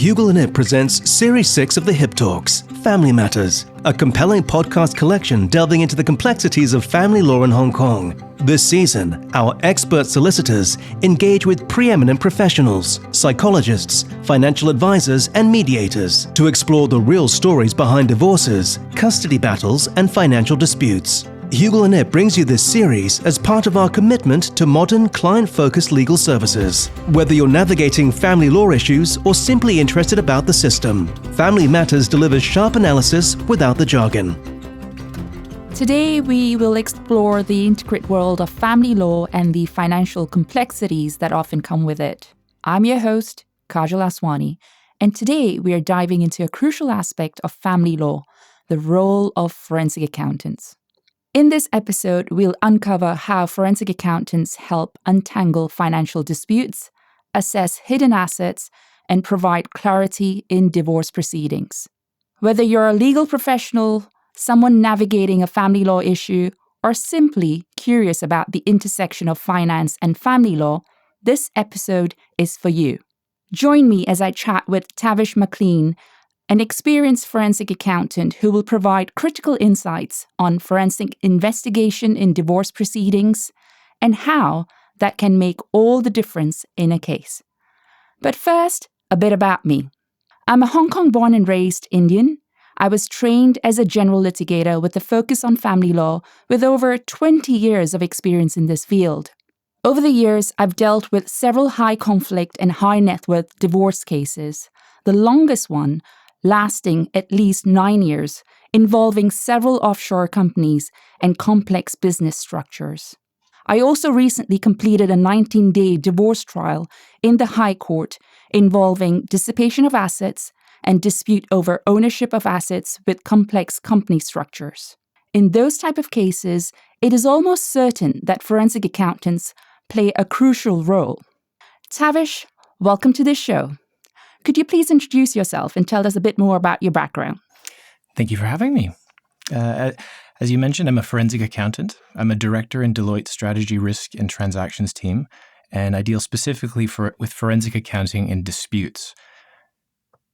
Hugel and It presents Series 6 of the Hip Talks, Family Matters, a compelling podcast collection delving into the complexities of family law in Hong Kong. This season, our expert solicitors engage with preeminent professionals, psychologists, financial advisors, and mediators to explore the real stories behind divorces, custody battles, and financial disputes. Hugel and It brings you this series as part of our commitment to modern, client-focused legal services. Whether you're navigating family law issues or simply interested about the system, Family Matters delivers sharp analysis without the jargon. Today, we will explore the intricate world of family law and the financial complexities that often come with it. I'm your host, Kajal Aswani, and today we are diving into a crucial aspect of family law, the role of forensic accountants. In this episode, we'll uncover how forensic accountants help untangle financial disputes, assess hidden assets, and provide clarity in divorce proceedings. Whether you're a legal professional, someone navigating a family law issue, or simply curious about the intersection of finance and family law, this episode is for you. Join me as I chat with Tavish MacLean, an experienced forensic accountant who will provide critical insights on forensic investigation in divorce proceedings and how that can make all the difference in a case. But first, a bit about me. I'm a Hong Kong born and raised Indian. I was trained as a general litigator with a focus on family law with over 20 years of experience in this field. Over the years, I've dealt with several high conflict and high net worth divorce cases, the longest one lasting at least 9 years, involving several offshore companies and complex business structures. I also recently completed a 19-day divorce trial in the High Court involving dissipation of assets and dispute over ownership of assets with complex company structures. In those type of cases, it is almost certain that forensic accountants play a crucial role. Tavish, welcome to this show. Could you please introduce yourself and tell us a bit more about your background? Thank you for having me. As you mentioned, I'm a forensic accountant. I'm a director in Deloitte's Strategy, Risk, and Transactions team, and I deal specifically with forensic accounting in disputes.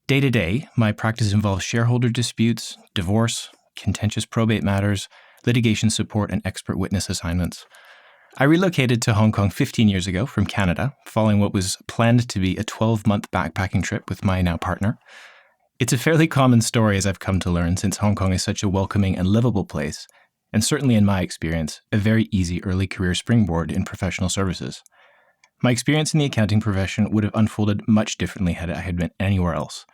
Day to day, my practice involves shareholder disputes, divorce, contentious probate matters, litigation support, and expert witness assignments. I relocated to Hong Kong 15 years ago from Canada, following what was planned to be a 12-month backpacking trip with my now partner. It's a fairly common story, as I've come to learn, since Hong Kong is such a welcoming and livable place, and certainly in my experience, a very easy early career springboard in professional services. My experience in the accounting profession would have unfolded much differently had I had been anywhere else.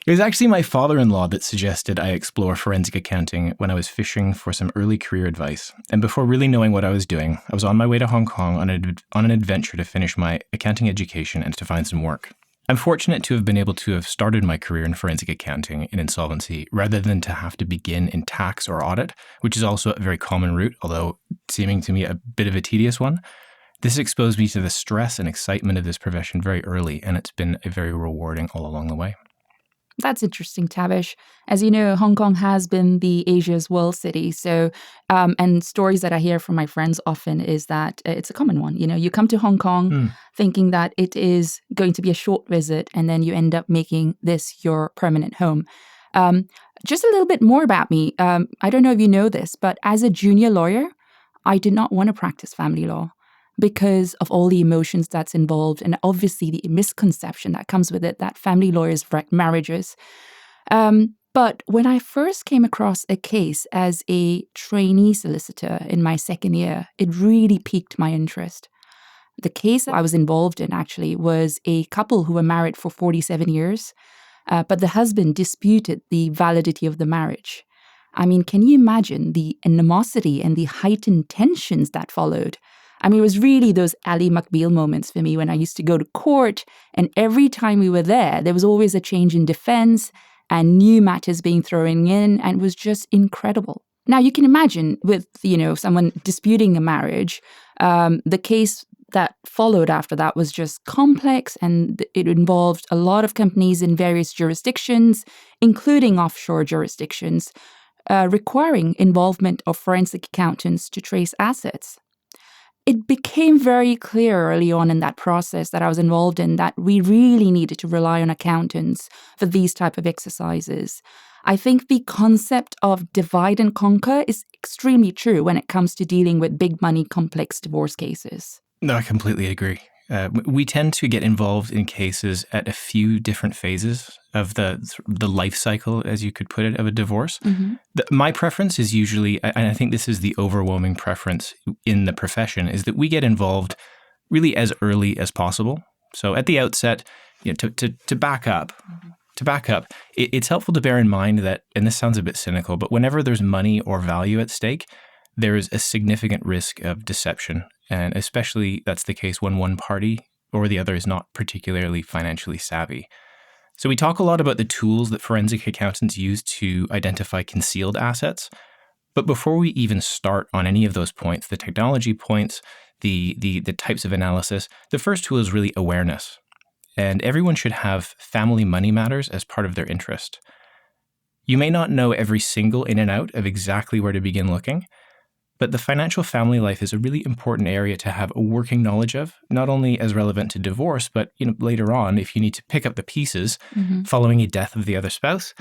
It was actually my father-in-law that suggested I explore forensic accounting when I was fishing for some early career advice. And before really knowing what I was doing, I was on my way to Hong Kong on an adventure to finish my accounting education and to find some work. I'm fortunate to have been able to have started my career in forensic accounting in insolvency rather than to have to begin in tax or audit, which is also a very common route, although seeming to me a bit of a tedious one. This exposed me to the stress and excitement of this profession very early, and it's been very rewarding all along the way. That's interesting, Tavish. As you know, Hong Kong has been the Asia's world city. So, and stories that I hear from my friends often is that it's a common one. You know, you come to Hong Kong thinking that it is going to be a short visit, and then you end up making this your permanent home. Just a little bit more about me. I don't know if you know this, but as a junior lawyer, I did not want to practice family law because of all the emotions that's involved and obviously the misconception that comes with it, that family lawyers wreck marriages. But when I first came across a case as a trainee solicitor in my second year, it really piqued my interest. The case that I was involved in actually was a couple who were married for 47 years, but the husband disputed the validity of the marriage. I mean, can you imagine the animosity and the heightened tensions that followed? I mean, it was really those Ally McBeal moments for me when I used to go to court, and every time we were there was always a change in defense and new matters being thrown in, and it was just incredible. Now, you can imagine with, someone disputing a marriage, the case that followed after that was just complex, and it involved a lot of companies in various jurisdictions, including offshore jurisdictions, requiring involvement of forensic accountants to trace assets. it became very clear early on in that process that I was involved in that we really needed to rely on accountants for these type of exercises. I think the concept of divide and conquer is extremely true when it comes to dealing with big money, complex divorce cases. No, I completely agree. We tend to get involved in cases at a few different phases of the life cycle, as you could put it, of a divorce. Mm-hmm. My preference is usually, and I think this is the overwhelming preference in the profession, is that we get involved really as early as possible. So at the outset, to back up, it's helpful to bear in mind that, and this sounds a bit cynical, but whenever there's money or value at stake, there is a significant risk of deception. And especially that's the case when one party or the other is not particularly financially savvy. So we talk a lot about the tools that forensic accountants use to identify concealed assets. But before we even start on any of those points, the technology points, the types of analysis, the first tool is really awareness. And everyone should have family money matters as part of their interest. You may not know every single in and out of exactly where to begin looking, but the financial family life is a really important area to have a working knowledge of, not only as relevant to divorce, but later on, if you need to pick up the pieces following a death of the other spouse,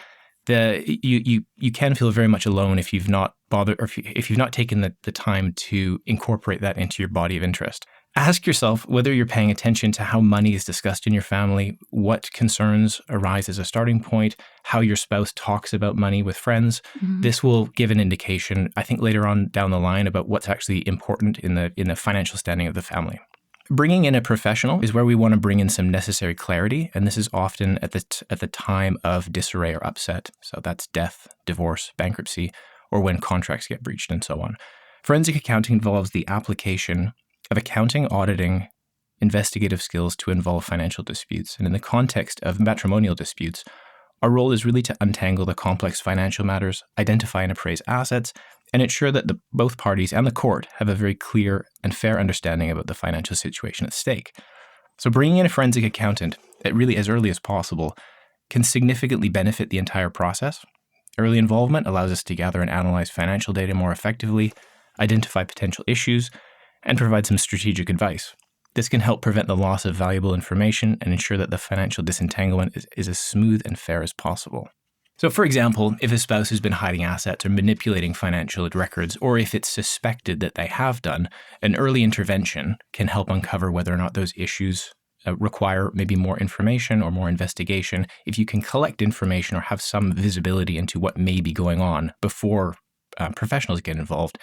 you can feel very much alone if you've not bothered, or if you've not taken the time to incorporate that into your body of interest. Ask yourself whether you're paying attention to how money is discussed in your family, what concerns arise as a starting point, how your spouse talks about money with friends. Mm-hmm. This will give an indication, I think, later on down the line about what's actually important in the financial standing of the family. Bringing in a professional is where we want to bring in some necessary clarity, and this is often at the time of disarray or upset. So that's death, divorce, bankruptcy, or when contracts get breached and so on. Forensic accounting involves the application of accounting, auditing, investigative skills to involve financial disputes. And in the context of matrimonial disputes, our role is really to untangle the complex financial matters, identify and appraise assets, and ensure that both parties and the court have a very clear and fair understanding about the financial situation at stake. So bringing in a forensic accountant really as early as possible can significantly benefit the entire process. Early involvement allows us to gather and analyze financial data more effectively, identify potential issues, and provide some strategic advice. This can help prevent the loss of valuable information and ensure that the financial disentanglement is as smooth and fair as possible. So, for example, if a spouse has been hiding assets or manipulating financial records, or if it's suspected that they have done, an early intervention can help uncover whether or not those issues require maybe more information or more investigation. If you can collect information or have some visibility into what may be going on before professionals get involved,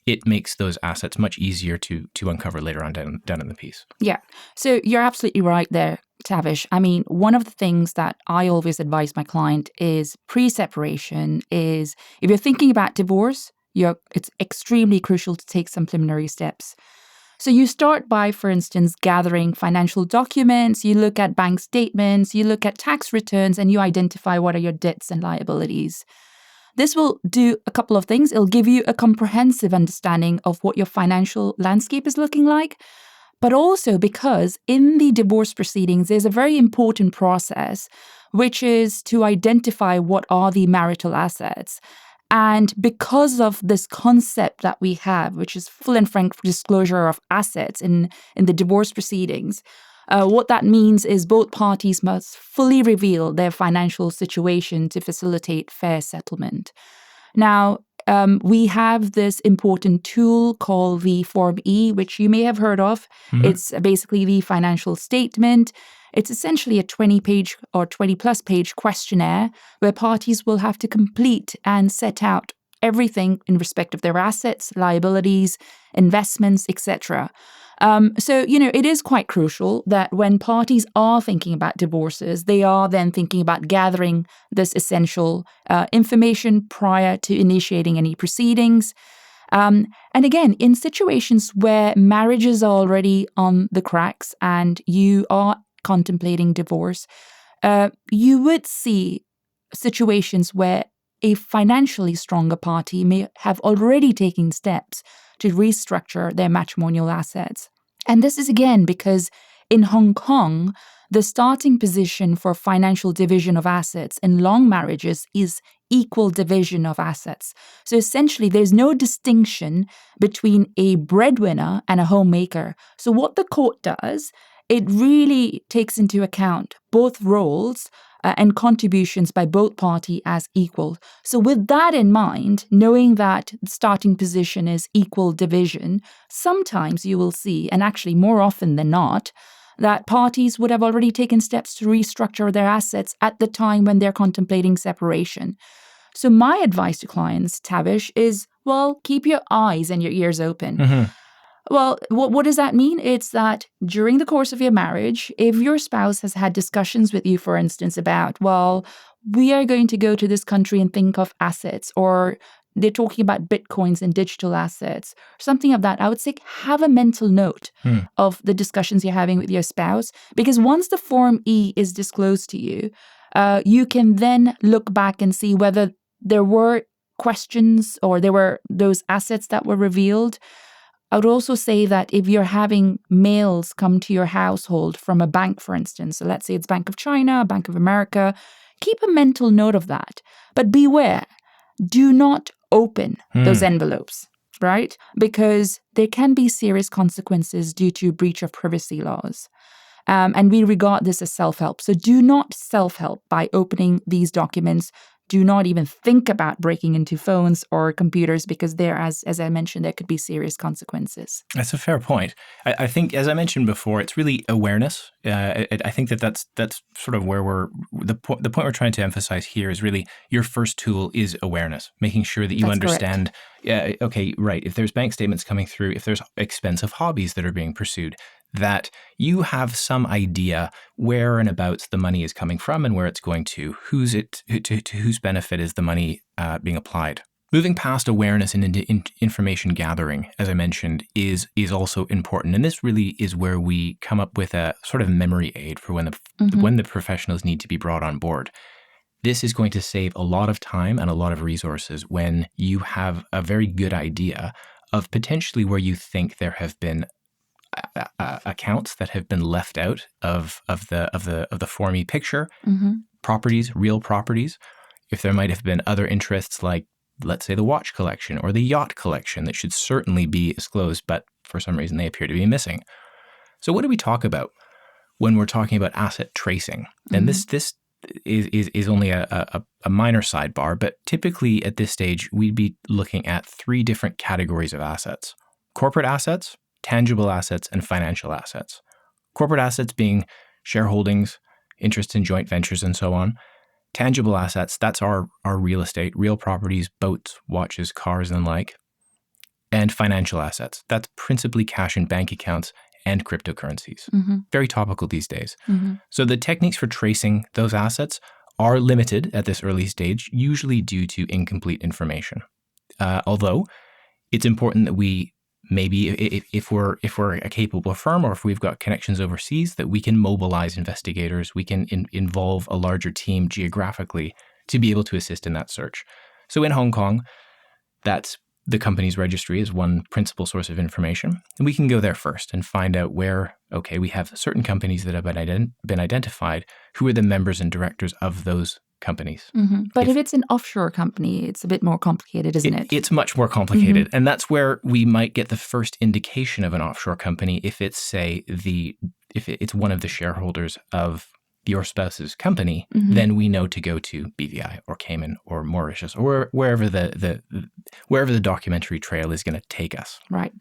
it makes those assets much easier to uncover later on down in the piece. Yeah. So you're absolutely right there, Tavish. I mean, one of the things that I always advise my client is pre-separation is if you're thinking about divorce, it's extremely crucial to take some preliminary steps. So you start by, for instance, gathering financial documents, you look at bank statements, you look at tax returns, and you identify what are your debts and liabilities. This will do a couple of things. It'll give you a comprehensive understanding of what your financial landscape is looking like, but also because in the divorce proceedings, there's a very important process, which is to identify what are the marital assets. And because of this concept that we have, which is full and frank disclosure of assets in the divorce proceedings, what that means is both parties must fully reveal their financial situation to facilitate fair settlement. Now, we have this important tool called the Form E, which you may have heard of. Mm-hmm. It's basically the financial statement. It's essentially a 20-page or 20-plus page questionnaire where parties will have to complete and set out everything in respect of their assets, liabilities, investments, etc. So, it is quite crucial that when parties are thinking about divorces, they are then thinking about gathering this essential information prior to initiating any proceedings. And again, in situations where marriage is already on the cracks and you are contemplating divorce, you would see situations where a financially stronger party may have already taken steps to restructure their matrimonial assets. And this is again because In Hong Kong, the starting position for financial division of assets in long marriages is equal division of assets. So essentially, there's no distinction between a breadwinner and a homemaker. So what the court does, it really takes into account both roles and contributions by both parties as equal. So with that in mind, knowing that the starting position is equal division, sometimes you will see, and actually more often than not, that parties would have already taken steps to restructure their assets at the time when they're contemplating separation. So my advice to clients, Tavish, is, well, keep your eyes and your ears open. Mm-hmm. Well, what does that mean? It's that during the course of your marriage, if your spouse has had discussions with you, for instance, about, well, we are going to go to this country and think of assets, or they're talking about bitcoins and digital assets, something of that, I would say have a mental note of the discussions you're having with your spouse, because once the Form E is disclosed to you, you can then look back and see whether there were questions or there were those assets that were revealed. I would also say that if you're having mails come to your household from a bank, for instance, so let's say it's Bank of China, Bank of America, keep a mental note of that. But beware, do not open those envelopes, right? Because there can be serious consequences due to breach of privacy laws. And we regard this as self-help. So do not self-help by opening these documents. Do not even think about breaking into phones or computers, because there, as I mentioned, there could be serious consequences. That's a fair point. I think, as I mentioned before, it's really awareness. I think that's sort of where the point we're trying to emphasize here is really your first tool is awareness, making sure that you understand, okay, right, if there's bank statements coming through, if there's expensive hobbies that are being pursued, that you have some idea where and abouts the money is coming from and where it's going to whose benefit is the money being applied. Moving past awareness and into information gathering, as I mentioned, is also important. And this really is where we come up with a sort of memory aid for when the professionals need to be brought on board. This is going to save a lot of time and a lot of resources when you have a very good idea of potentially where you think there have been accounts that have been left out of the Form E picture, properties, real properties. If there might have been other interests like, let's say, the watch collection or the yacht collection that should certainly be disclosed, but for some reason they appear to be missing. So what do we talk about when we're talking about asset tracing? And this is only a minor sidebar, but typically at this stage, we'd be looking at 3 different categories of assets: corporate assets, tangible assets, and financial assets. Corporate assets being shareholdings, interests in joint ventures, and so on. Tangible assets, that's our real estate, real properties, boats, watches, cars, and the like. And financial assets, that's principally cash in bank accounts and cryptocurrencies. Very topical these days. So the techniques for tracing those assets are limited at this early stage, usually due to incomplete information. Although it's important that we maybe if we're a capable firm, or if we've got connections overseas, that we can mobilize investigators, we can involve a larger team geographically to be able to assist in that search. So in Hong Kong, that's the company's registry is one principal source of information. And we can go there first and find out where, okay, we have certain companies that have been identified, who are the members and directors of those companies. But if it's an offshore company, it's a bit more complicated, isn't it? It's much more complicated. And that's where we might get the first indication of an offshore company if it's, say, if it's one of the shareholders of your spouse's company, then we know to go to BVI or Cayman or Mauritius or wherever the documentary trail is going to take us. Right.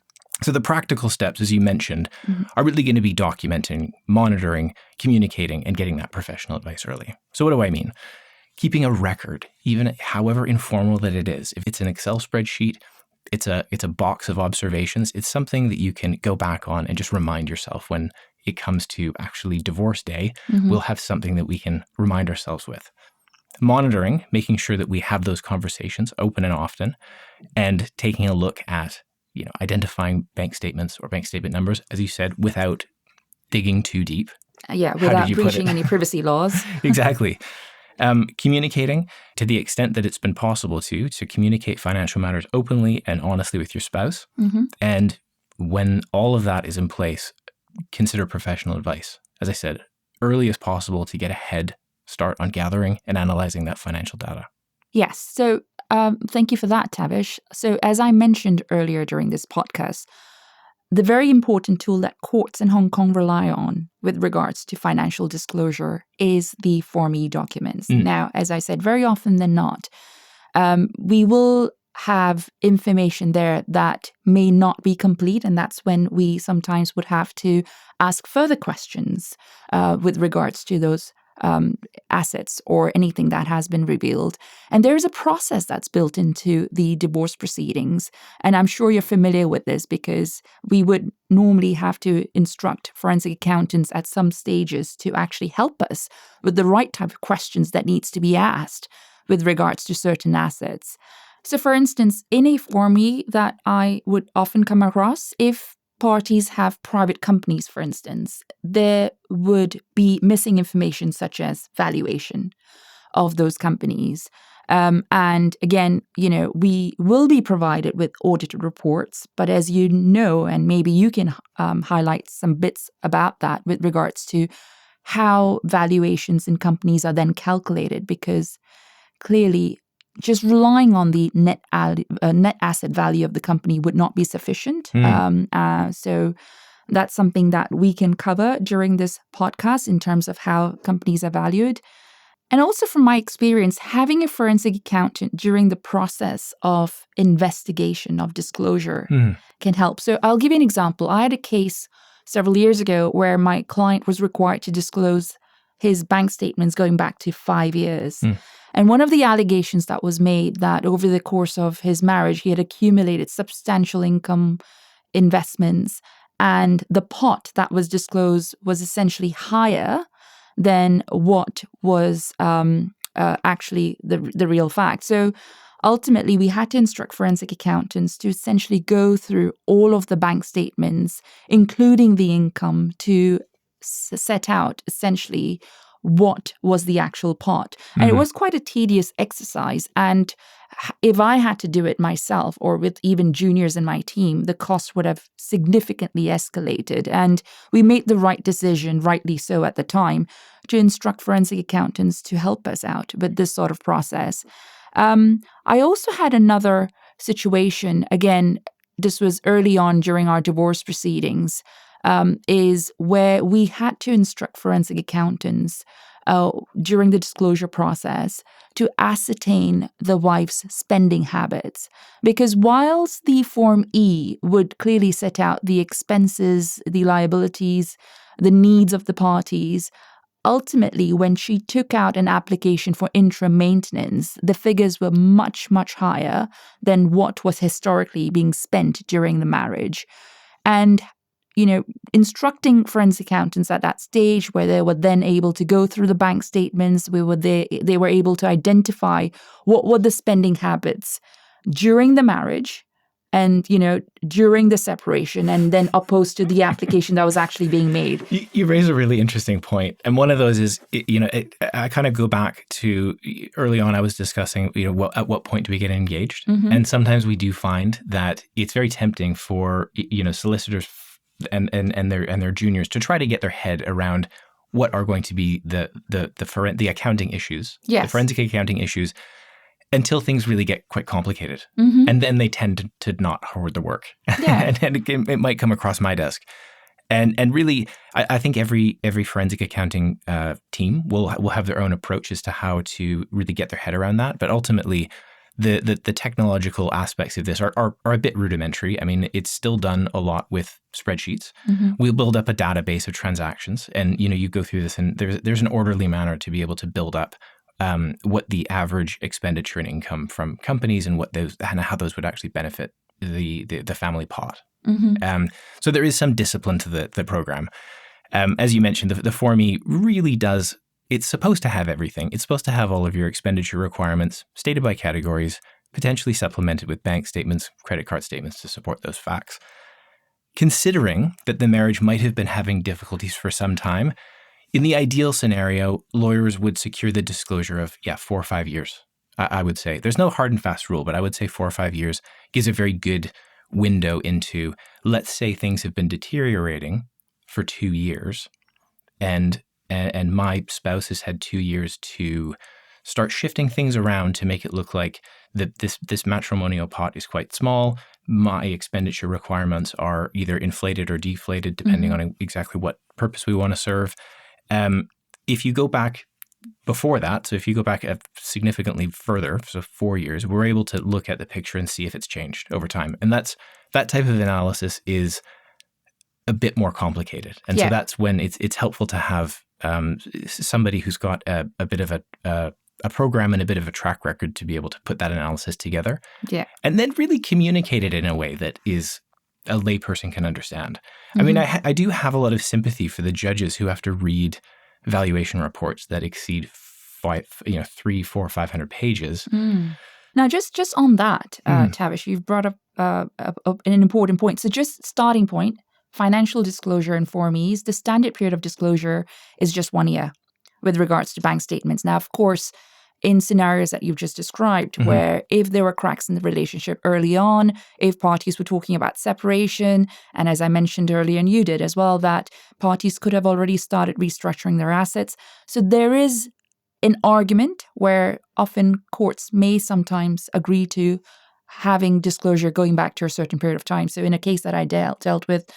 So the practical steps, as you mentioned, are really going to be documenting, monitoring, communicating, and getting that professional advice early. So what do I mean? Keeping a record, even however informal that it is. If it's an Excel spreadsheet, it's a box of observations. It's something that you can go back on and just remind yourself when it comes to actually divorce day. We'll have something that we can remind ourselves with. Monitoring, making sure that we have those conversations open and often, and taking a look at, identifying bank statements or bank statement numbers, as you said, without digging too deep. Yeah, without breaching any privacy laws. Exactly. Communicating to the extent that it's been possible to communicate financial matters openly and honestly with your spouse. And when all of that is in place, consider professional advice. As I said, early as possible to get a head start on gathering and analyzing that financial data. Yes. So thank you for that, Tavish. So as I mentioned earlier during this podcast, the very important tool that courts in Hong Kong rely on with regards to financial disclosure is the Form E documents. Now, as I said, very often than not, we will have information there that may not be complete, and that's when we sometimes would have to ask further questions with regards to those assets or anything that has been revealed. And there's a process that's built into the divorce proceedings. And I'm sure you're familiar with this because we would normally have to instruct forensic accountants at some stages to actually help us with the right type of questions that needs to be asked with regards to certain assets. So for instance, in a Form E that I would often come across, if parties have private companies, for instance, there would be missing information such as valuation of those companies. And again, we will be provided with audited reports, but as you know, and maybe you can highlight some bits about that with regards to how valuations in companies are then calculated, because clearly just relying on the net asset value of the company would not be sufficient. So that's something that we can cover during this podcast in terms of how companies are valued. And also from my experience, having a forensic accountant during the process of investigation of disclosure can help. So I'll give you an example. I had a case several years ago where my client was required to disclose his bank statements going back to 5 years. And one of the allegations that was made that over the course of his marriage, he had accumulated substantial income investments, and the pot that was disclosed was essentially higher than what was actually the real fact. So ultimately, we had to instruct forensic accountants to essentially go through all of the bank statements, including the income, to set out essentially what was the actual pot. And it was quite a tedious exercise. And if I had to do it myself or with even juniors in my team, the cost would have significantly escalated. And we made the right decision, rightly so at the time, to instruct forensic accountants to help us out with this sort of process. I also had another situation, again, this was early on during our divorce proceedings, is where we had to instruct forensic accountants during the disclosure process to ascertain the wife's spending habits. Because whilst the Form E would clearly set out the expenses, the liabilities, the needs of the parties, ultimately, when she took out an application for interim maintenance, the figures were much, much higher than what was historically being spent during the marriage. And instructing forensic accountants at that stage where they were then able to go through the bank statements, they were able to identify what were the spending habits during the marriage and, during the separation, and then opposed to the application that was actually being made. You raise a really interesting point. And one of those is, I kind of go back to early on, I was discussing, at what point do we get engaged? And sometimes we do find that it's very tempting for, solicitors and their juniors to try to get their head around what are going to be the accounting issues, the forensic accounting issues, until things really get quite complicated. And then they tend to not hoard the work. and it might come across my desk. And really, I think every forensic accounting team will have their own approach as to how to really get their head around that. But ultimately, the technological aspects of this are a bit rudimentary. I mean, it's still done a lot with spreadsheets. We'll build up a database of transactions, and you go through this, and there's an orderly manner to be able to build up what the average expenditure and income from companies and how those would actually benefit the family pot. So there is some discipline to the program. As you mentioned, the Form E really does. It's supposed to have everything. It's supposed to have all of your expenditure requirements stated by categories, potentially supplemented with bank statements, credit card statements to support those facts. Considering that the marriage might have been having difficulties for some time, in the ideal scenario, lawyers would secure the disclosure of, 4 or 5 years, I would say. There's no hard and fast rule, but I would say 4 or 5 years gives a very good window into, let's say things have been deteriorating for 2 years, and my spouse has had 2 years to start shifting things around to make it look like that this matrimonial pot is quite small. My expenditure requirements are either inflated or deflated, depending on exactly what purpose we want to serve. If you go back before that, so if you go back significantly further, so 4 years, we're able to look at the picture and see if it's changed over time. And that type of analysis is a bit more complicated. And so that's when it's helpful to have somebody who's got a bit of a program and a bit of a track record to be able to put that analysis together. Yeah. And then really communicate it in a way that is a layperson can understand. I mean, I do have a lot of sympathy for the judges who have to read valuation reports that exceed 300, 400, 500 pages. Now, just on that, Tavish, you've brought up an important point. So just starting point, financial disclosure informees, the standard period of disclosure is just 1 year with regards to bank statements. Now, of course, in scenarios that you've just described, where if there were cracks in the relationship early on, if parties were talking about separation, and as I mentioned earlier, and you did as well, that parties could have already started restructuring their assets. So there is an argument where often courts may sometimes agree to having disclosure going back to a certain period of time. So in a case that I dealt with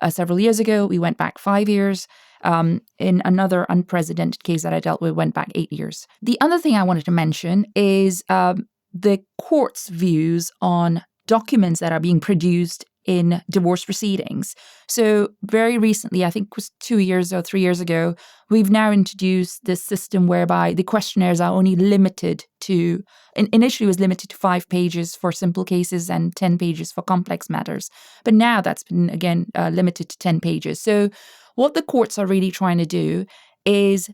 several years ago, we went back 5 years. In another unprecedented case that I dealt with, went back 8 years. The other thing I wanted to mention is the court's views on documents that are being produced in divorce proceedings. So very recently, I think it was 2 years or 3 years ago, we've now introduced this system whereby the questionnaires are only limited to, initially was limited to 5 pages for simple cases and 10 pages for complex matters. But now that's been, again, limited to 10 pages. So what the courts are really trying to do is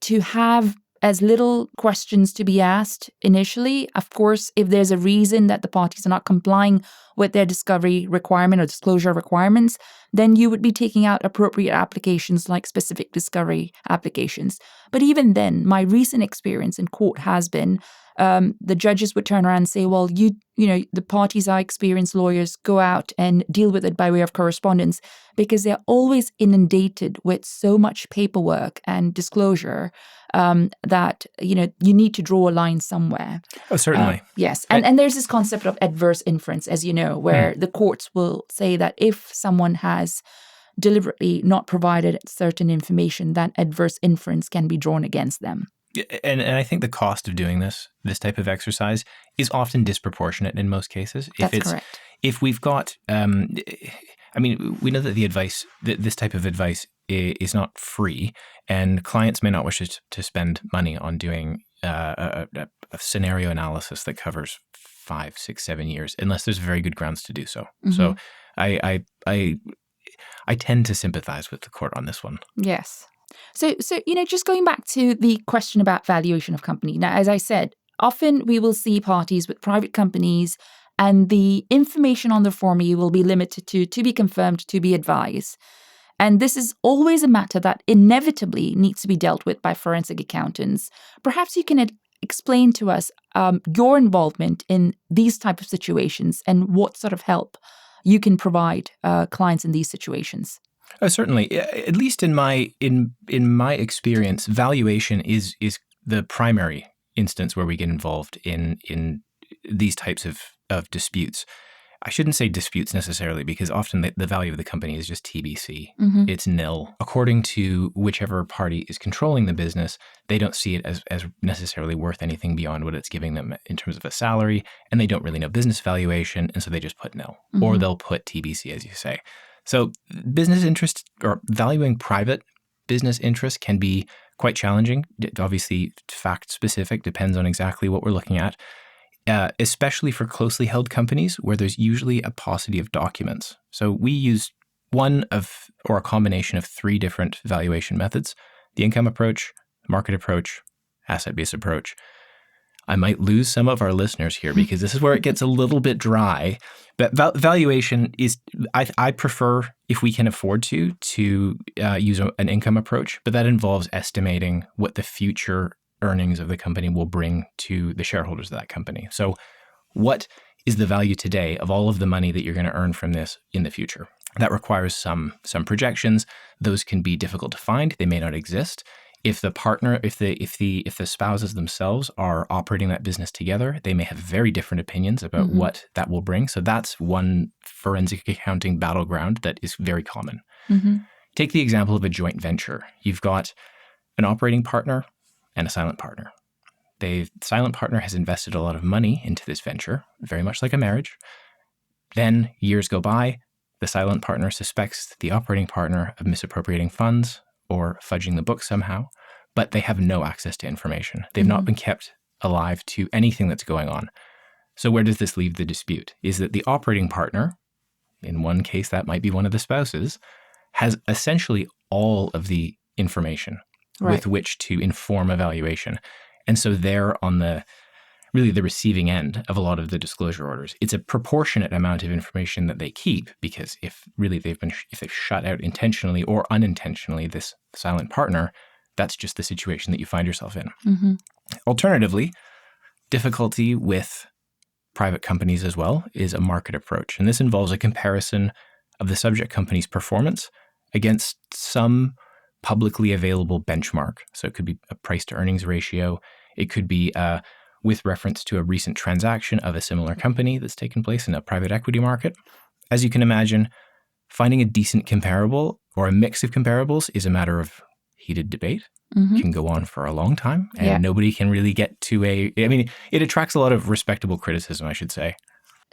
to have as little questions to be asked initially. Of course, if there's a reason that the parties are not complying with their discovery requirement or disclosure requirements, then you would be taking out appropriate applications like specific discovery applications. But even then, my recent experience in court has been the judges would turn around and say, well, you know, the parties are experienced lawyers, go out and deal with it by way of correspondence, because they're always inundated with so much paperwork and disclosure that, you know, you need to draw a line somewhere. Oh, certainly. Yes. And there's this concept of adverse inference, as you know, where the courts will say that if someone has deliberately not provided certain information, that adverse inference can be drawn against them. And I think the cost of doing this type of exercise is often disproportionate in most cases. That's correct. If we've got, I mean, we know that the advice, this type of advice is not free, and clients may not wish to spend money on doing a scenario analysis that covers 5, 6, 7 years, unless there's very good grounds to do so. So I tend to sympathize with the court on this one. Yes. So, you know, just going back to the question about valuation of company. Now, as I said, often we will see parties with private companies and the information on the form will be limited to be confirmed, to be advised. And this is always a matter that inevitably needs to be dealt with by forensic accountants. Perhaps you can explain to us your involvement in these type of situations and what sort of help you can provide clients in these situations. Certainly. At least in my experience, valuation is the primary instance where we get involved in these types of disputes. I shouldn't say disputes necessarily, because often the value of the company is just TBC. It's nil. According to whichever party is controlling the business, they don't see it as necessarily worth anything beyond what it's giving them in terms of a salary, and they don't really know business valuation, and so they just put nil. Or they'll put TBC, as you say. So business interest, or valuing private business interest, can be quite challenging. Obviously, fact-specific, depends on exactly what we're looking at, especially for closely held companies where there's usually a paucity of documents. So we use one of, or a combination of 3 different valuation methods: the income approach, market approach, asset-based approach. I might lose some of our listeners here because this is where it gets a little bit dry. But valuation is, I prefer, if we can afford to use an income approach, but that involves estimating what the future earnings of the company will bring to the shareholders of that company. So what is the value today of all of the money that you're going to earn from this in the future? That requires some projections. Those can be difficult to find. They may not exist. If the partner, if the spouses themselves are operating that business together, they may have very different opinions about what that will bring. So that's one forensic accounting battleground that is very common. Take the example of a joint venture. You've got an operating partner and a silent partner. The silent partner has invested a lot of money into this venture, very much like a marriage. Then years go by, the silent partner suspects the operating partner of misappropriating funds or fudging the books somehow, but they have no access to information. They've not been kept alive to anything that's going on. So where does this leave the dispute? Is that the operating partner, in one case that might be one of the spouses, has essentially all of the information with which to inform a valuation. And so they're on the receiving end of a lot of the disclosure orders. It's a proportionate amount of information that they keep, because if they've shut out intentionally or unintentionally this silent partner, that's just the situation that you find yourself in. Alternatively, difficulty with private companies as well is a market approach. And this involves a comparison of the subject company's performance against some publicly available benchmark. So it could be a price to earnings ratio. It could be with reference to a recent transaction of a similar company that's taken place in a private equity market. As you can imagine, finding a decent comparable or a mix of comparables is a matter of heated debate. Can go on for a long time, and nobody can really get to it attracts a lot of respectable criticism, I should say.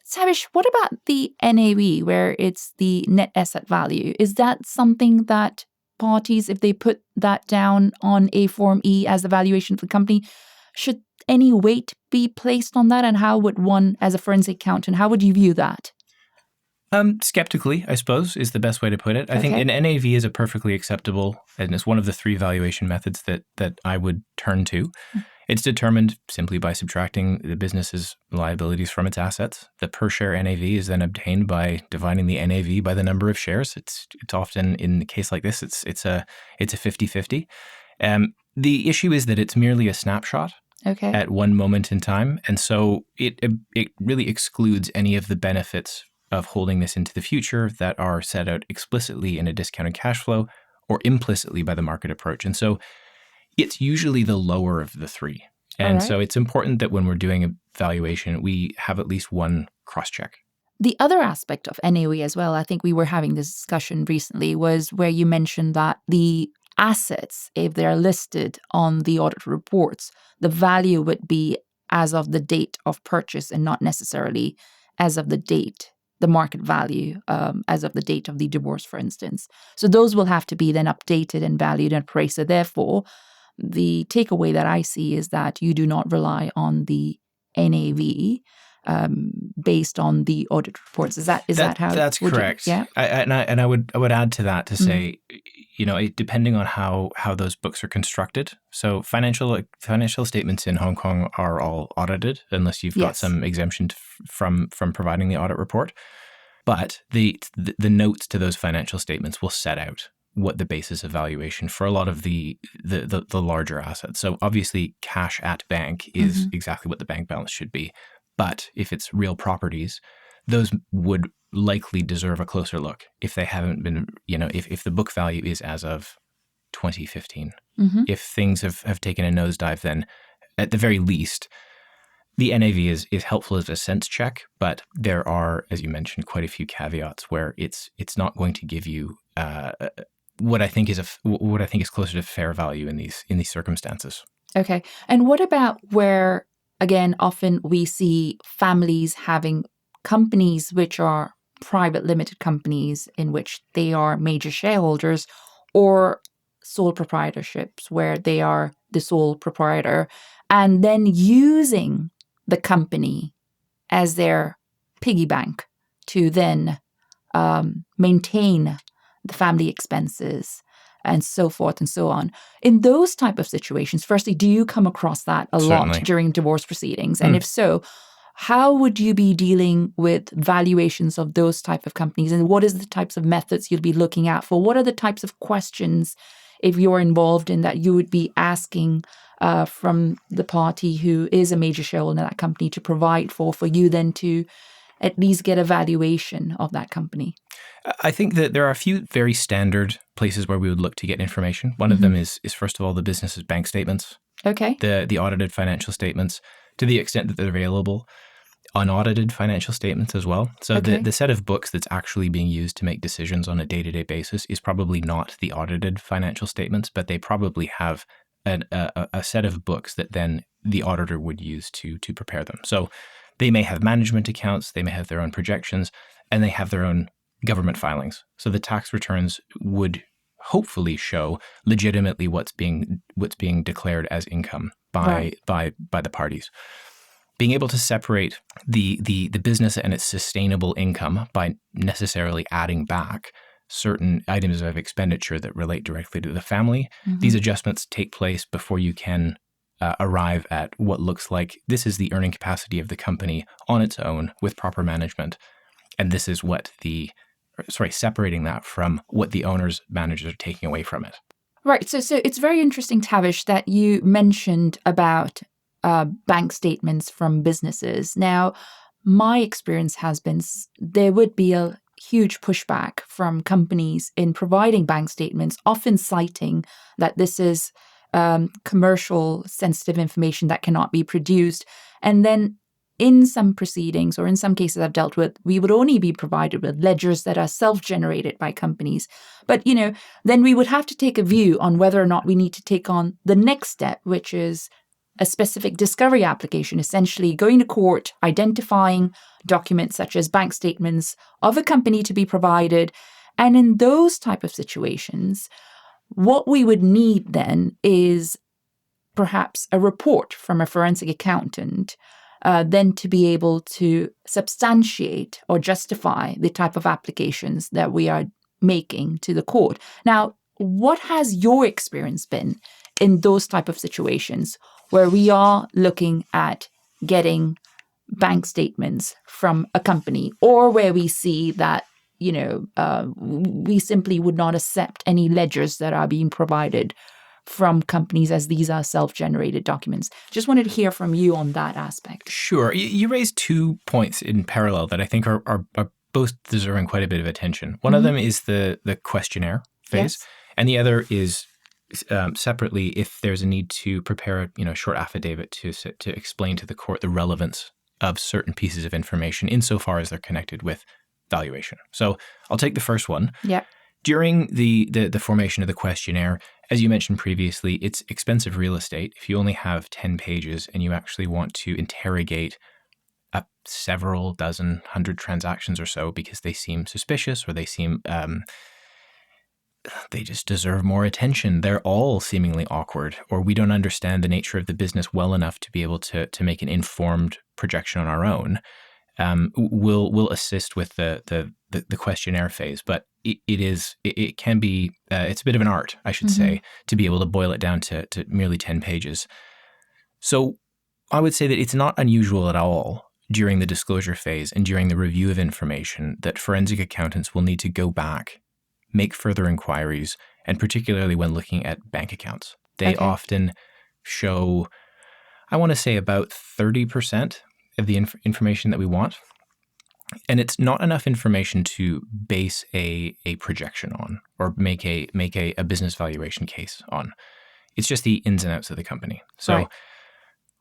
Tavish, what about the NAV, where it's the net asset value? Is that something that parties, if they put that down on a Form E as the valuation for the company, should any weight be placed on that? And how would one, as a forensic accountant, how would you view that? Skeptically, I suppose, is the best way to put it. I think an NAV is a perfectly acceptable, and it's one of the three valuation methods that I would turn to. It's determined simply by subtracting the business's liabilities from its assets. The per share NAV is then obtained by dividing the NAV by the number of shares. It's often, in a case like this, it's a 50-50. The issue is that it's merely a snapshot at one moment in time, and so it really excludes any of the benefits of holding this into the future that are set out explicitly in a discounted cash flow or implicitly by the market approach. And so it's usually the lower of the three. And so it's important that when we're doing a valuation, we have at least one cross-check. The other aspect of NAV as well, I think we were having this discussion recently, was where you mentioned that the assets, if they're listed on the audit reports, the value would be as of the date of purchase and not necessarily as of the date, the market value, as of the date of the divorce, for instance. So those will have to be then updated and valued and appraised. So therefore, the takeaway that I see is that you do not rely on the NAV based on the audit reports. Is that how? That's correct. I would add to that to say, depending on how those books are constructed. So financial statements in Hong Kong are all audited unless you've got some exemption from providing the audit report. But the notes to those financial statements will set out what the basis of valuation for a lot of the larger assets. So obviously, cash at bank is exactly what the bank balance should be. But if it's real properties, those would likely deserve a closer look if they haven't been, if the book value is as of 2015. If things have taken a nosedive, then at the very least, the NAV is helpful as a sense check, but there are, as you mentioned, quite a few caveats where it's not going to give you what I think is closer to fair value in these circumstances. Okay, and what about where, again, often we see families having companies which are private limited companies in which they are major shareholders, or sole proprietorships where they are the sole proprietor, and then using the company as their piggy bank to then maintain the family expenses and so forth and so on. In those type of situations, firstly, do you come across that a lot during divorce proceedings? And if so, how would you be dealing with valuations of those type of companies? And what is the types of methods you'd be looking at for? What are the types of questions, if you're involved in that, you would be asking from the party who is a major shareholder in that company to provide for you then to at least get a valuation of that company? I think that there are a few very standard places where we would look to get information. One of them is first of all, the business's bank statements. Okay. The audited financial statements, to the extent that they're available, unaudited financial statements as well. So the set of books that's actually being used to make decisions on a day-to-day basis is probably not the audited financial statements, but they probably have a set of books that then the auditor would use to prepare them. So they may have management accounts, they may have their own projections, and they have their own government filings. So the tax returns would hopefully show legitimately what's being declared as income by the parties. Being able to separate the business and its sustainable income by necessarily adding back certain items of expenditure that relate directly to the family. These adjustments take place before you can arrive at what looks like this is the earning capacity of the company on its own with proper management. And this is what separating that from what the owner's managers are taking away from it. Right. So it's very interesting, Tavish, that you mentioned about bank statements from businesses. Now, my experience has been there would be a huge pushback from companies in providing bank statements, often citing that this is commercial sensitive information that cannot be produced. And then in some proceedings, or in some cases I've dealt with, we would only be provided with ledgers that are self-generated by companies. But, then we would have to take a view on whether or not we need to take on the next step, which is a specific discovery application, essentially going to court, identifying documents such as bank statements of a company to be provided. And in those type of situations, what we would need then is perhaps a report from a forensic accountant, then to be able to substantiate or justify the type of applications that we are making to the court. Now, what has your experience been in those type of situations where we are looking at getting bank statements from a company, or where we see that, we simply would not accept any ledgers that are being provided from companies, as these are self-generated documents? Just wanted to hear from you on that aspect. Sure. You raised 2 points in parallel that I think are both deserving quite a bit of attention. One of them is the questionnaire phase, and the other is separately if there's a need to prepare a short affidavit to explain to the court the relevance of certain pieces of information insofar as they're connected with valuation. So I'll take the first one. Yeah. During the formation of the questionnaire, as you mentioned previously, it's expensive real estate. If you only have 10 pages and you actually want to interrogate several dozen, 100 transactions or so because they seem suspicious or they seem they just deserve more attention. They're all seemingly awkward, or we don't understand the nature of the business well enough to be able to make an informed projection on our own. We'll assist with the questionnaire phase, but it can be it's a bit of an art, I should say, to be able to boil it down to merely 10 pages. So I would say that it's not unusual at all during the disclosure phase and during the review of information that forensic accountants will need to go back, make further inquiries, and particularly when looking at bank accounts. They often show, I want to say, about 30% of the information that we want. And it's not enough information to base a projection on or make a business valuation case on. It's just the ins and outs of the company. So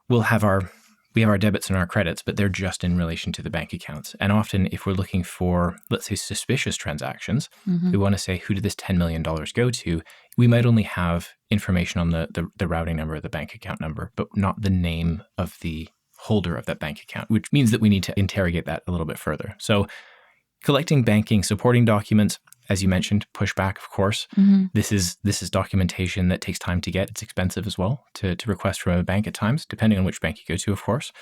we have our debits and our credits, but they're just in relation to the bank accounts. And often if we're looking for, let's say, suspicious transactions, we want to say, who did this $10 million go to? We might only have information on the routing number or the bank account number, but not the name of the holder of that bank account, which means that we need to interrogate that a little bit further. So collecting banking supporting documents, as you mentioned, pushback, of course. This is documentation that takes time to get. It's expensive as well to request from a bank at times, depending on which bank you go to, of course.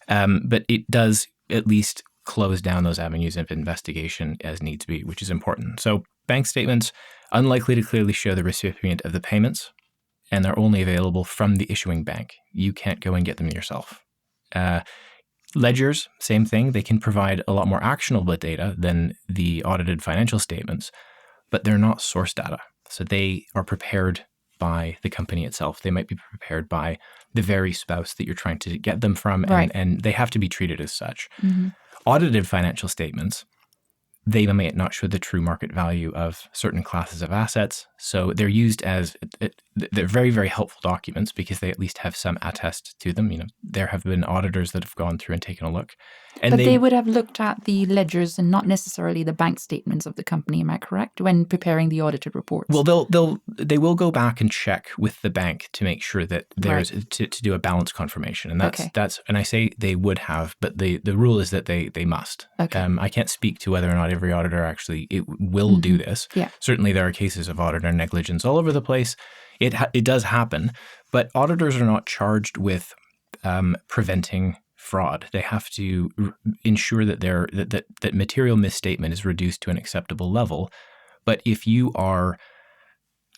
But it does at least close down those avenues of investigation as needs be, which is important. So bank statements, unlikely to clearly show the recipient of the payments, and they're only available from the issuing bank. You can't go and get them yourself. Ledgers, same thing. They can provide a lot more actionable data than the audited financial statements, but they're not source data. So they are prepared by the company itself. They might be prepared by the very spouse that you're trying to get them from, and they have to be treated as such. audited financial statements, they may not show the true market value of certain classes of assets. So they're used as, they're very, very helpful documents because they at least have some attest to them. There have been auditors that have gone through and taken a look. And but they would have looked at the ledgers and not necessarily the bank statements of the company, am I correct, when preparing the audited reports? Well, they will go back and check with the bank to make sure that there's to do a balance confirmation, and that's and I say they would have, but the rule is that they must. Okay. I can't speak to whether or not every auditor actually will do this. Yeah. Certainly, there are cases of auditor negligence all over the place. It does happen, but auditors are not charged with preventing fraud. They have to ensure that that material misstatement is reduced to an acceptable level. But if you are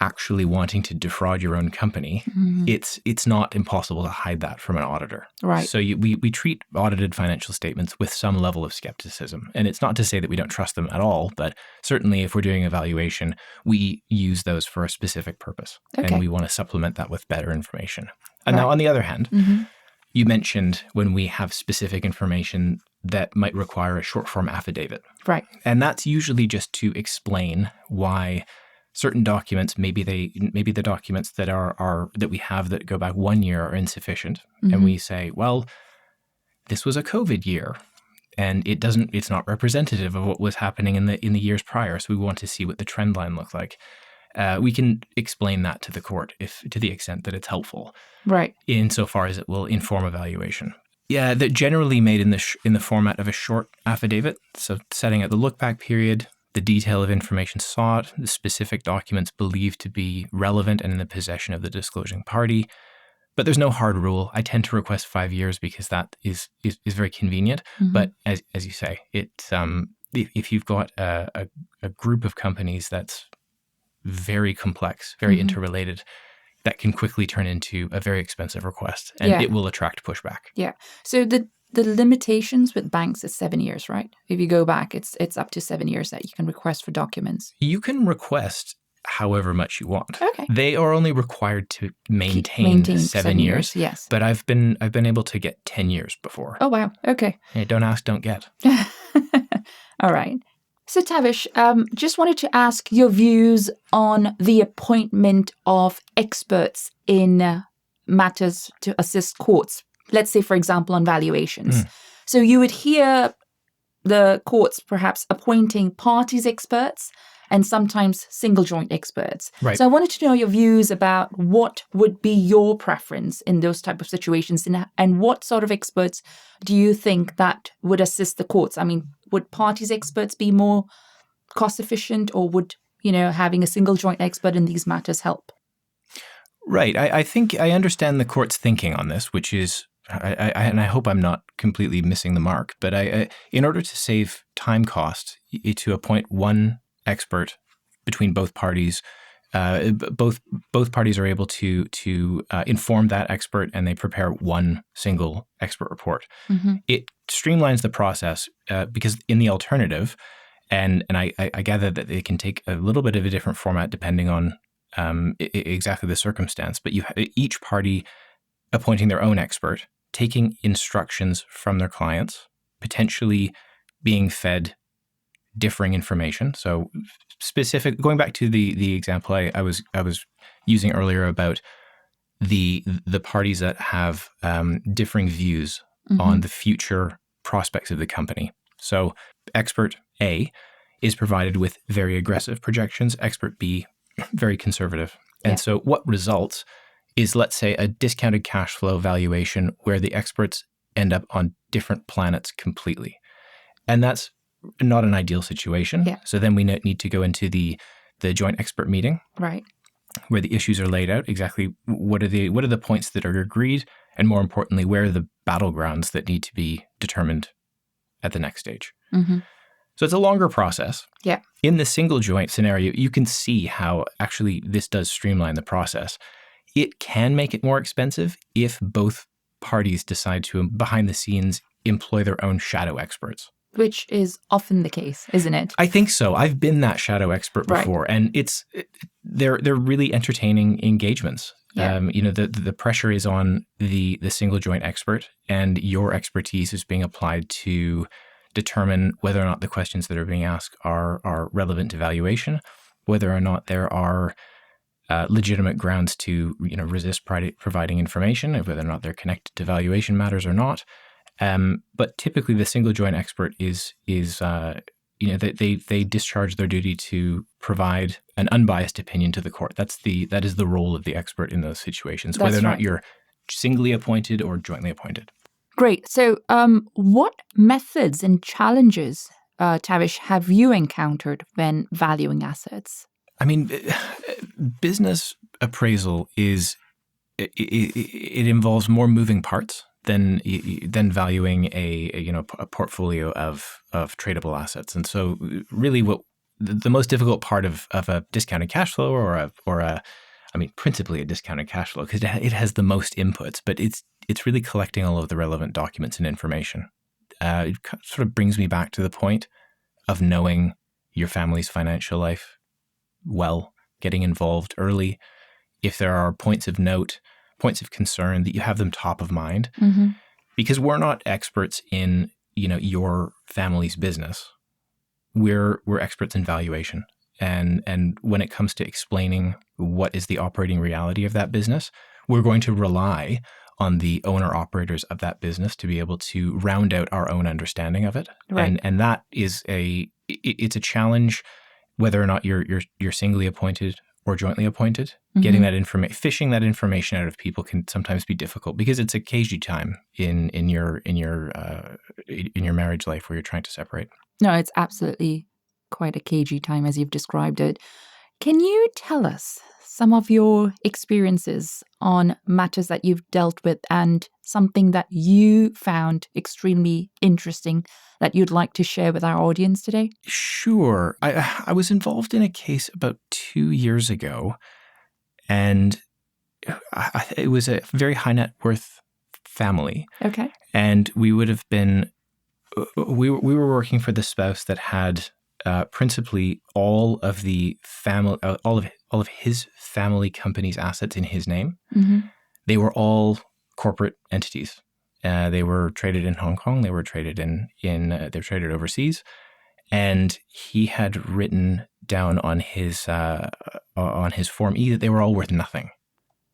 actually wanting to defraud your own company, it's not impossible to hide that from an auditor. Right. So we treat audited financial statements with some level of skepticism. And it's not to say that we don't trust them at all, but certainly if we're doing evaluation, we use those for a specific purpose. Okay. And we want to supplement that with better information. And now on the other hand, you mentioned when we have specific information that might require a short form affidavit. Right. And that's usually just to explain why certain documents, maybe the documents that are that we have that go back 1 year are insufficient. And we say, well, this was a COVID year and it's not representative of what was happening in the years prior. So we want to see what the trend line looked like. We can explain that to the court to the extent that it's helpful. Right. Insofar as it will inform evaluation. Yeah, they're generally made in the format of a short affidavit. So setting out the look back period, the detail of information sought, the specific documents believed to be relevant and in the possession of the disclosing party. But there's no hard rule. I tend to request 5 years because that is very convenient. But as you say, if you've got a group of companies that's very complex, very interrelated, that can quickly turn into a very expensive request, and it will attract pushback. Yeah. So the limitations with banks is 7 years, right? If you go back, it's up to 7 years that you can request for documents. You can request however much you want. Okay. They are only required to maintain 7 years. Yes. But I've been able to get 10 years before. Oh wow. Okay. Hey, don't ask, don't get. All right. So Tavish, just wanted to ask your views on the appointment of experts in matters to assist courts. Let's say, for example, on valuations. So you would hear the courts perhaps appointing parties experts and sometimes single joint experts. Right. So I wanted to know your views about what would be your preference in those type of situations and what sort of experts do you think that would assist the courts? I mean, would parties experts be more cost efficient, or would, having a single joint expert in these matters help? Right. I think I understand the court's thinking on this, which is, and I hope I'm not completely missing the mark, but in order to save time cost, to appoint one expert between both parties, both parties are able to inform that expert, and they prepare one single expert report. It streamlines the process because in the alternative, and I gather that they can take a little bit of a different format depending on exactly the circumstance, but you each party appointing their own expert, taking instructions from their clients, potentially being fed differing information. So going back to the example I was using earlier about the parties that have differing views on the future prospects of the company. So expert A is provided with very aggressive projections, expert B very conservative. And so what results is, let's say, a discounted cash flow valuation where the experts end up on different planets completely. And that's not an ideal situation. Yeah. So then we need to go into the joint expert meeting, Right, where the issues are laid out. Exactly what are the points that are agreed, and more importantly, where are the battlegrounds that need to be determined at the next stage. So it's a longer process. Yeah. In the single joint scenario, you can see how actually this does streamline the process. It can make it more expensive if both parties decide to, behind the scenes, employ their own shadow experts. Which is often the case, isn't it? I think so. I've been that shadow expert before, and they're really entertaining engagements. Yeah. The pressure is on the single joint expert, and your expertise is being applied to determine whether or not the questions that are being asked are relevant to valuation, whether or not there are legitimate grounds to resist providing information, whether or not they're connected to valuation matters or not. But typically, the single joint expert is they discharge their duty to provide an unbiased opinion to the court. That is the role of the expert in those situations, whether or not you're singly appointed or jointly appointed. Great. So, what methods and challenges, Tavish, have you encountered when valuing assets? I mean, business appraisal it involves more moving parts than valuing a portfolio of tradable assets. And so, really, what the most difficult part of a discounted cash flow principally a discounted cash flow, because it has the most inputs, but it's really collecting all of the relevant documents and information. It sort of brings me back to the point of knowing your family's financial life well, getting involved early. If there are points of note, points of concern, that you have them top of mind, because we're not experts in your family's business. We're experts in valuation, and when it comes to explaining what is the operating reality of that business, we're going to rely on the owner operators of that business to be able to round out our own understanding of it. Right. And that is it's a challenge, whether or not you're singly appointed or jointly appointed. Getting that fishing that information out of people can sometimes be difficult, because it's a cagey time in your marriage life where you're trying to separate. No, it's absolutely quite a cagey time as you've described it. Can you tell us some of your experiences on matters that you've dealt with and something that you found extremely interesting that you'd like to share with our audience today? Sure. I was involved in a case about 2 years ago, and it was a very high net worth family. Okay. And we would have been, we were working for the spouse that had principally all of the family, all of his family company's assets in his name. They were all corporate entities. They were traded in Hong Kong. They were traded they're traded overseas, and he had written down on his Form E that they were all worth nothing.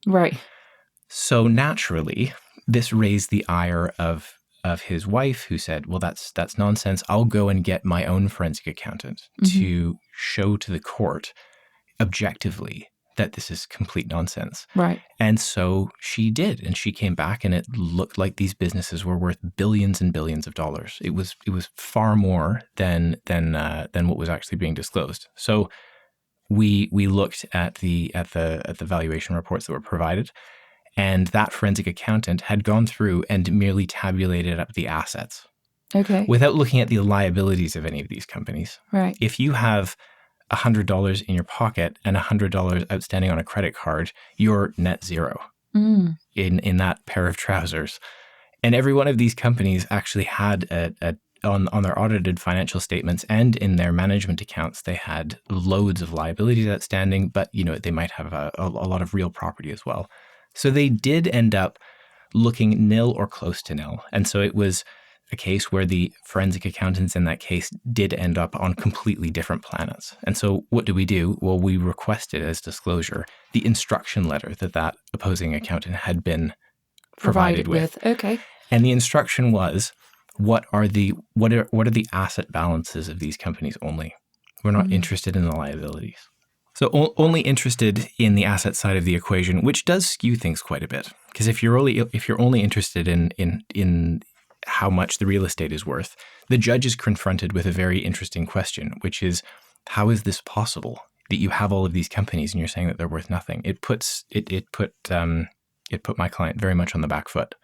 Right. So naturally, this raised the ire of his wife, who said, "Well, that's nonsense. I'll go and get my own forensic accountant to show to the court objectively that this is complete nonsense." Right. And so she did, and she came back, and it looked like these businesses were worth billions and billions of dollars. It was far more than what was actually being disclosed. So we looked at the valuation reports that were provided, and that forensic accountant had gone through and merely tabulated up the assets. Okay. Without looking at the liabilities of any of these companies. Right. If you have $100 in your pocket and $100 outstanding on a credit card, you're net zero in that pair of trousers. And every one of these companies actually had on their audited financial statements and in their management accounts, they had loads of liabilities outstanding, but they might have a lot of real property as well. So they did end up looking nil or close to nil. And so it was a case where the forensic accountants in that case did end up on completely different planets. And so what do? Well, we requested as disclosure the instruction letter that opposing accountant had been provided with. Okay. And the instruction was, what are the asset balances of these companies only? We're not interested in the liabilities. So only interested in the asset side of the equation, which does skew things quite a bit. Because if you're only interested in how much the real estate is worth, the judge is confronted with a very interesting question, which is, how is this possible that you have all of these companies and you're saying that they're worth nothing? It put my client very much on the back foot.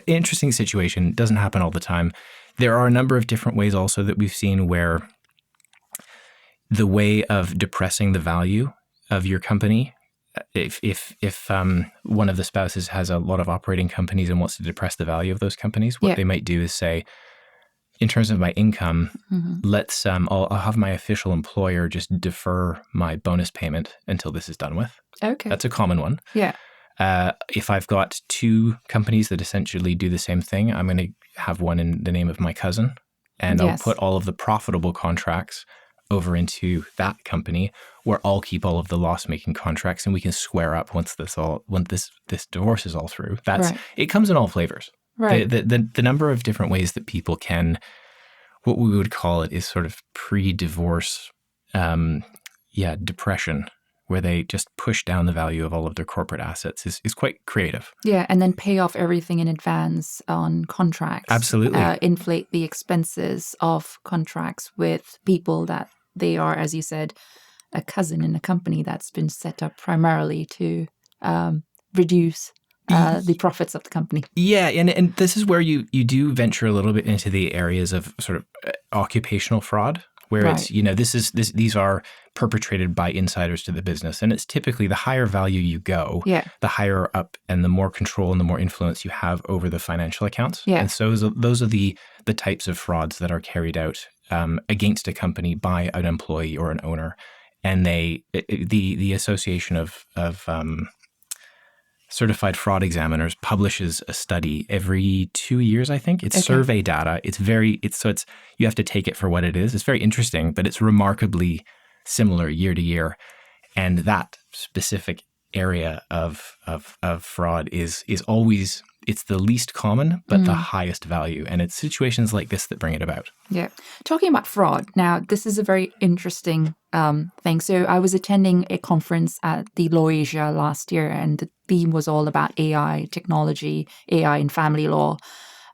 Interesting situation. Doesn't happen all the time. There are a number of different ways also that we've seen where the way of depressing the value of your company, if one of the spouses has a lot of operating companies and wants to depress the value of those companies, what they might do is say, in terms of my income, let's I'll have my official employer just defer my bonus payment until this is done with. Okay. That's a common one. Yeah. If I've got two companies that essentially do the same thing, I'm going to have one in the name of my cousin, and I'll put all of the profitable contracts over into that company, where I'll keep all of the loss-making contracts, and we can square up once this divorce is all through. It comes in all flavors. Right. The number of different ways that people can, what we would call it is sort of pre-divorce, depression, where they just push down the value of all of their corporate assets is quite creative. Yeah, and then pay off everything in advance on contracts. Absolutely. Inflate the expenses of contracts with people that they are, as you said, a cousin in a company that's been set up primarily to reduce the profits of the company. Yeah, and this is where you do venture a little bit into the areas of sort of occupational fraud, where it's, these are perpetrated by insiders to the business. And it's typically the higher value you go, the higher up and the more control and the more influence you have over the financial accounts. Yeah. And so those are the types of frauds that are carried out against a company by an employee or an owner. And the Association of Certified Fraud Examiners publishes a study every 2 years, I think. It's survey data. You have to take it for what it is. It's very interesting, but it's remarkably similar year to year. And that specific area of fraud is always, it's the least common, but the highest value. And it's situations like this that bring it about. Yeah. Talking about fraud, now this is a very interesting thing. So I was attending a conference at the Law Asia last year, and the theme was all about AI, technology, AI in family law.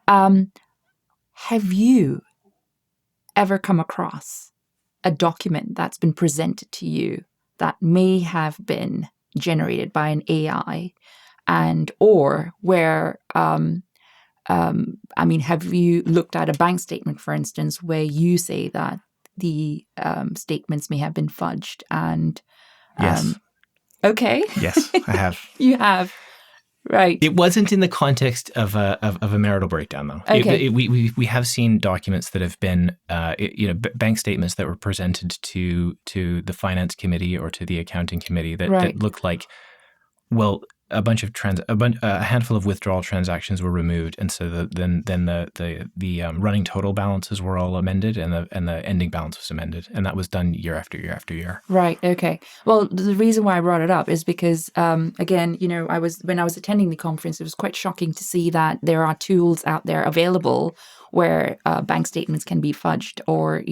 Have you ever come across a document that's been presented to you that may have been generated by an AI, and or where have you looked at a bank statement, for instance, where you say that the statements may have been fudged? And yes. Okay. Yes, I have. You have. Right. It wasn't in the context of a marital breakdown, though. Okay. We have seen documents that have been, bank statements that were presented to the finance committee or to the accounting committee that looked like, well, a handful of withdrawal transactions were removed, and so the running total balances were all amended, and the ending balance was amended, and that was done year after year after year. Right. Okay. Well, the reason why I brought it up is because again, when I was attending the conference, it was quite shocking to see that there are tools out there available where bank statements can be fudged or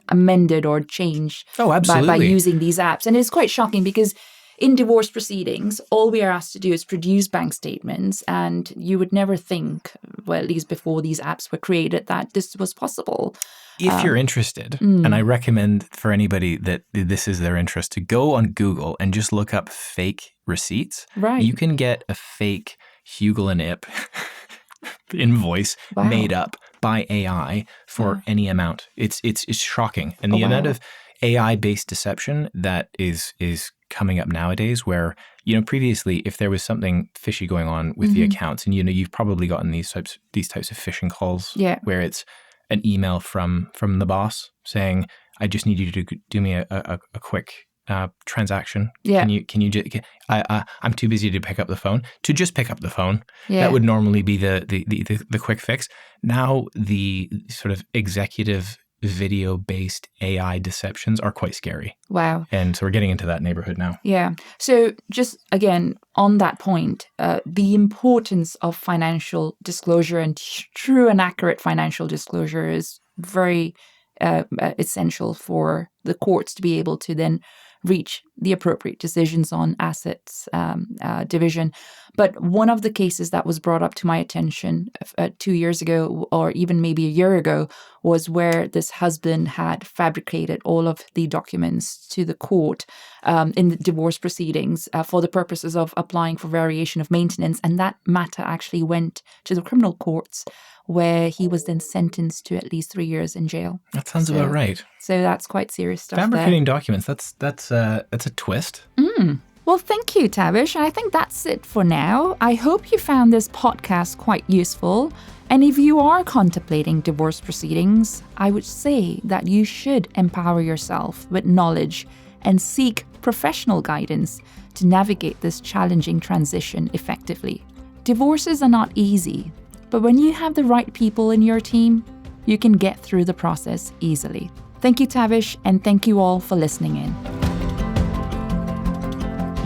amended or changed. Oh, absolutely. by using these apps, and it's quite shocking because in divorce proceedings, all we are asked to do is produce bank statements, and you would never think, well, at least before these apps were created, that this was possible. If you're interested, and I recommend for anybody that this is their interest, to go on Google and just look up fake receipts. Right. You can get a fake Hugel and Ip invoice made up by AI for any amount. It's shocking. And the amount of AI-based deception that is coming up nowadays, where previously if there was something fishy going on with the accounts, and you've probably gotten these types of phishing calls, where it's an email from the boss saying, "I just need you to do me a quick transaction. Can you I'm too busy to pick up the phone." To just pick up the phone, that would normally be the quick fix. Now the sort of executive video-based AI deceptions are quite scary. Wow. And so we're getting into that neighborhood now. Yeah. So just again, on that point, the importance of financial disclosure and true and accurate financial disclosure is very essential for the courts to be able to then reach the appropriate decisions on assets division. But one of the cases that was brought up to my attention 2 years ago, or even maybe a year ago, was where this husband had fabricated all of the documents to the court in the divorce proceedings for the purposes of applying for variation of maintenance. And that matter actually went to the criminal courts, where he was then sentenced to at least 3 years in jail. That sounds about right. So that's quite serious stuff. Fabricating documents, that's a twist. Well, thank you, Tavish. I think that's it for now. I hope you found this podcast quite useful. And if you are contemplating divorce proceedings, I would say that you should empower yourself with knowledge and seek professional guidance to navigate this challenging transition effectively. Divorces are not easy, but when you have the right people in your team, you can get through the process easily. Thank you, Tavish, and thank you all for listening in.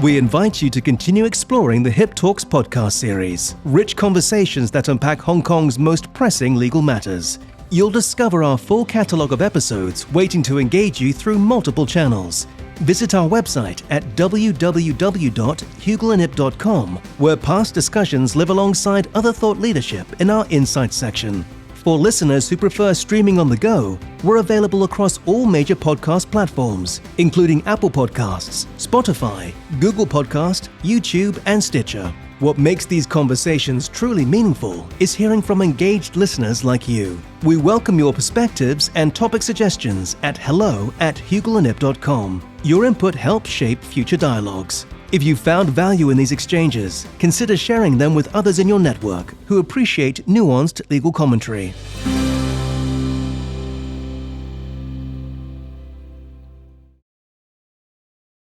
We invite you to continue exploring the Hip Talks podcast series, rich conversations that unpack Hong Kong's most pressing legal matters. You'll discover our full catalogue of episodes waiting to engage you through multiple channels. Visit our website at www.hugelandhip.com, where past discussions live alongside other thought leadership in our Insights section. For listeners who prefer streaming on the go, we're available across all major podcast platforms, including Apple Podcasts, Spotify, Google Podcast, YouTube, and Stitcher. What makes these conversations truly meaningful is hearing from engaged listeners like you. We welcome your perspectives and topic suggestions at hello@hugelandhip.com. Your input helps shape future dialogues. If you found value in these exchanges, consider sharing them with others in your network who appreciate nuanced legal commentary.